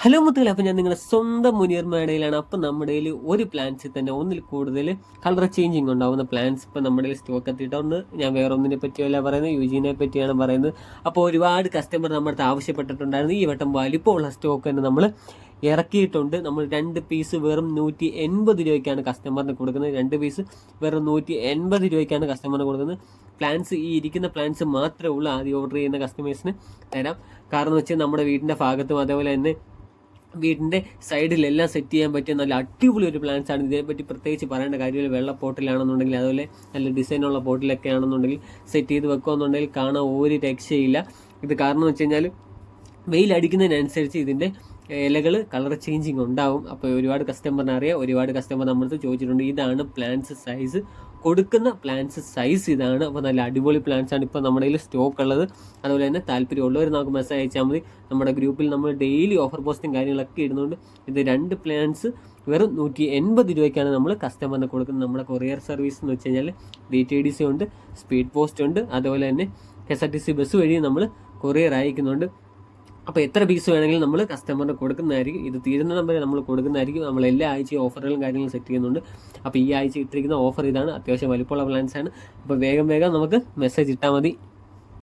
Hello മുത്തുകളെ, അപ്പോൾ ഞാൻ നിങ്ങളുടെ സ്വന്തം മുനീർ മേടയിലാണ്. അപ്പോൾ നമ്മുടെ കയ്യിൽ ഒരു പ്ലാന്റ്സിൽ തന്നെ ഒന്നിൽ കൂടുതൽ കളർ ചേഞ്ചിങ് ഉണ്ടാകുന്ന പ്ലാന്റ്സ് ഇപ്പോൾ നമ്മുടെ കയ്യിൽ സ്റ്റോക്ക് എത്തിയിട്ടുണ്ട്. ഞാൻ വേറെ ഒന്നിനെ പറ്റിയല്ല പറയുന്നത്, യുജീനെ പറ്റിയാണ് പറയുന്നത്. അപ്പോൾ ഒരുപാട് കസ്റ്റമർ നമ്മുടെ അടുത്ത് ആവശ്യപ്പെട്ടിട്ടുണ്ടായിരുന്നു. ഈ വട്ടം വലിപ്പമുള്ള സ്റ്റോക്ക് തന്നെ നമ്മൾ ഇറക്കിയിട്ടുണ്ട്. നമ്മൾ 2 പീസ് വെറും 180 രൂപയ്ക്കാണ് കസ്റ്റമറിന് കൊടുക്കുന്നത്. 2 പീസ് വെറും 180 രൂപയ്ക്കാണ് കസ്റ്റമറിന് കൊടുക്കുന്നത്. പ്ലാൻസ് ഈ ഇരിക്കുന്ന പ്ലാൻസ് മാത്രമേ ഉള്ളൂ ആദ്യം ഓർഡർ ചെയ്യുന്ന കസ്റ്റമേഴ്സിന് തരാം. കാരണം വെച്ചാൽ നമ്മുടെ വീടിൻ്റെ ഭാഗത്തും അതേപോലെ തന്നെ വീടിൻ്റെ സൈഡിലെല്ലാം സെറ്റ് ചെയ്യാൻ പറ്റിയ നല്ല അടിപൊളി ഒരു പ്ലാന്റ്സ് ആണ്. ഇതിനെപ്പറ്റി പ്രത്യേകിച്ച് പറയേണ്ട കാര്യമില്ല. വെള്ള പോട്ടിലാണെന്നുണ്ടെങ്കിൽ അതുപോലെ നല്ല ഡിസൈനുള്ള പോട്ടിലൊക്കെ ആണെന്നുണ്ടെങ്കിൽ സെറ്റ് ചെയ്ത് വെക്കുകയെന്നുണ്ടെങ്കിൽ കാണാൻ ഒരു രക്ഷയില്ല. ഇത് കാരണം വെച്ച് കഴിഞ്ഞാൽ വെയിലടിക്കുന്നതിനനുസരിച്ച് ഇതിൻ്റെ ഇലകൾ കളർ ചേഞ്ചിങ് ഉണ്ടാവും. അപ്പോൾ ഒരുപാട് കസ്റ്റമറിന് അറിയാം, ഒരുപാട് കസ്റ്റമർ നമ്മളടുത്ത് ചോദിച്ചിട്ടുണ്ട്. ഇതാണ് പ്ലാന്റ്സ് സൈസ്, കൊടുക്കുന്ന പ്ലാന്റ്സ് സൈസ് ഇതാണ്. അപ്പോൾ നല്ല അടിപൊളി പ്ലാന്റ്സ് ആണ് ഇപ്പോൾ നമ്മുടെ കയ്യിൽ സ്റ്റോക്ക് ഉള്ളത്. അതുപോലെ തന്നെ താല്പര്യമുള്ളവർ നമുക്ക് മെസ്സേജ് അയച്ചാൽ മതി. നമ്മുടെ ഗ്രൂപ്പിൽ നമ്മൾ ഡെയിലി ഓഫർ പോസ്റ്റും കാര്യങ്ങളൊക്കെ ഇടുന്നുണ്ട്. ഇത് 2 പ്ലാന്റ്സ് വെറും 180 രൂപയ്ക്കാണ് നമ്മൾ കസ്റ്റമറിന് കൊടുക്കുന്നത്. നമ്മുടെ കൊറിയർ സർവീസ് എന്ന് വെച്ച് കഴിഞ്ഞാൽ DTDC ഉണ്ട്, സ്പീഡ് പോസ്റ്റ് ഉണ്ട്, അതുപോലെ തന്നെ KSRTC ബസ് വഴി നമ്മൾ കൊറിയർ അയക്കുന്നുണ്ട്. അപ്പോൾ എത്ര പീസ് വേണമെങ്കിലും നമ്മൾ കസ്റ്റമറിന് കൊടുക്കുന്നതായിരിക്കും. ഇത് തീരുന്ന നമ്പർ നമ്മൾ കൊടുക്കുന്നതായിരിക്കും. നമ്മൾ എല്ലാ ആഴ്ചയും ഓഫറുകളും കാര്യങ്ങളും സെറ്റ് ചെയ്യുന്നുണ്ട്. അപ്പോൾ ഈ ആഴ്ച ഇട്ടിരിക്കുന്ന ഓഫർ ഇതാണ്. അത്യാവശ്യം വലിപ്പമുള്ള പ്ലാൻസ് ആണ്. അപ്പോൾ വേഗം നമുക്ക് മെസ്സേജ് ഇട്ടാൽ മതി.